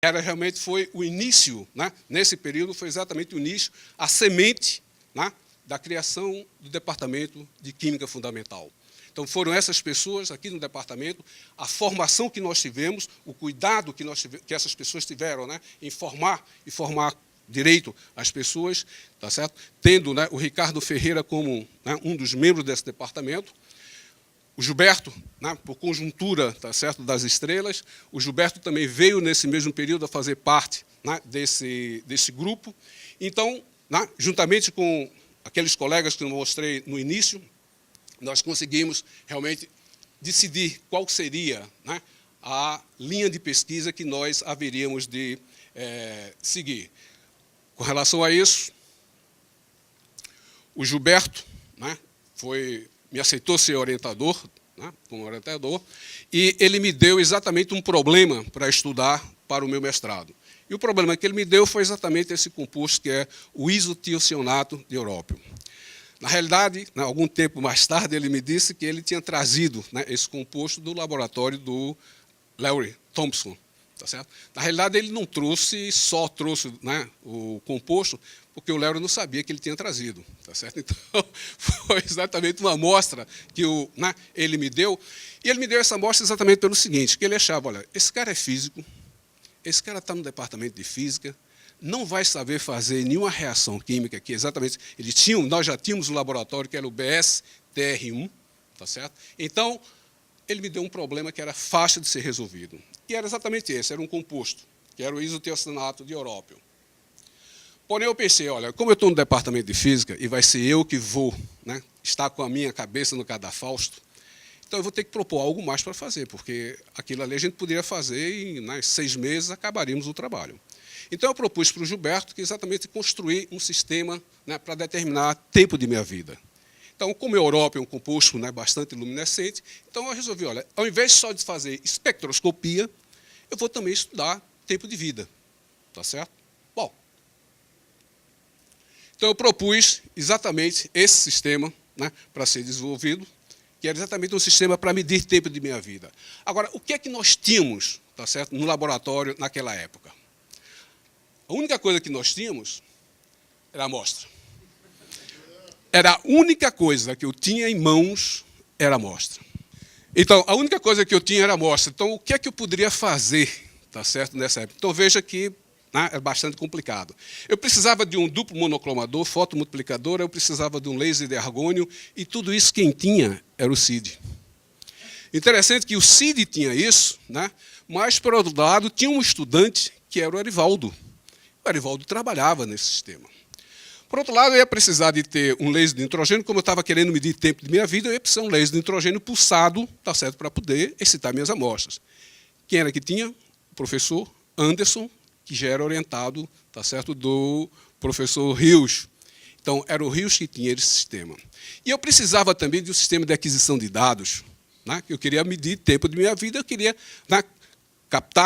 Realmente foi o início, né? Nesse período foi exatamente o início, a semente, né, da criação do Departamento de Química Fundamental. Então foram essas pessoas aqui no departamento, a formação que nós tivemos, o cuidado que essas pessoas tiveram, né, em formar direito as pessoas, tá certo? Tendo, né, o Ricardo Ferreira como, né, um dos membros desse departamento. O Gilberto, né, por conjuntura, tá certo, das estrelas, o Gilberto também veio nesse mesmo período a fazer parte, né, desse grupo. Então, né, juntamente com aqueles colegas que eu mostrei no início, nós conseguimos realmente decidir qual seria, né, a linha de pesquisa que nós haveríamos de seguir. Com relação a isso, o Gilberto, né, me aceitou ser orientador, né, como orientador, e ele me deu exatamente um problema para estudar para o meu mestrado. E o problema que ele me deu foi exatamente esse composto, que é o isotiocianato de európio. Na realidade, né, algum tempo mais tarde, ele me disse que ele tinha trazido, né, esse composto do laboratório do Larry Thompson. Tá certo? Na realidade, ele não só trouxe, né, o composto, porque o Léo não sabia que ele tinha trazido. Tá certo? Então, foi exatamente uma amostra que né, ele me deu. E ele me deu essa amostra exatamente pelo seguinte, que ele achava, olha, esse cara é físico, esse cara está no departamento de física, não vai saber fazer nenhuma reação química, que exatamente nós já tínhamos um laboratório que era o BSTR1, tá certo? Então, ele me deu um problema que era fácil de ser resolvido. E era exatamente esse, era um composto, que era o isotiocianato de európio. Porém, eu pensei, olha, como eu estou no departamento de física, e vai ser eu que vou, né, estar com a minha cabeça no cadafalso, então eu vou ter que propor algo mais para fazer, porque aquilo ali a gente poderia fazer e, em 6 meses, acabaríamos o trabalho. Então eu propus para o Gilberto que exatamente construir um sistema, né, para determinar tempo de minha vida. Então, como o európio é um composto, né, bastante luminescente, então eu resolvi, olha, ao invés só de fazer espectroscopia, eu vou também estudar tempo de vida. Tá certo? Bom, então eu propus exatamente esse sistema, né, para ser desenvolvido, que era exatamente um sistema para medir tempo de minha vida. Agora, o que é que nós tínhamos, tá certo, no laboratório naquela época? A única coisa que nós tínhamos era a amostra. Era a única coisa que eu tinha em mãos, era a amostra. Então, a única coisa que eu tinha era a amostra. Então, o que é que eu poderia fazer, tá certo, nessa época? Então, veja que, né, é bastante complicado. Eu precisava de um duplo monocromador, fotomultiplicador, eu precisava de um laser de argônio, e tudo isso quem tinha era o CID. Interessante que o CID tinha isso, né, mas, por outro lado, tinha um estudante que era o Arivaldo. O Arivaldo trabalhava nesse sistema. Por outro lado, eu ia precisar de ter um laser de nitrogênio, como eu estava querendo medir tempo de minha vida, eu ia precisar de um laser de nitrogênio pulsado, tá certo, para poder excitar minhas amostras. Quem era que tinha? O professor Anderson, que já era orientado, tá certo, do professor Rios. Então, era o Rios que tinha esse sistema. E eu precisava também de um sistema de aquisição de dados, né? Eu queria medir tempo de minha vida, eu queria, né, captar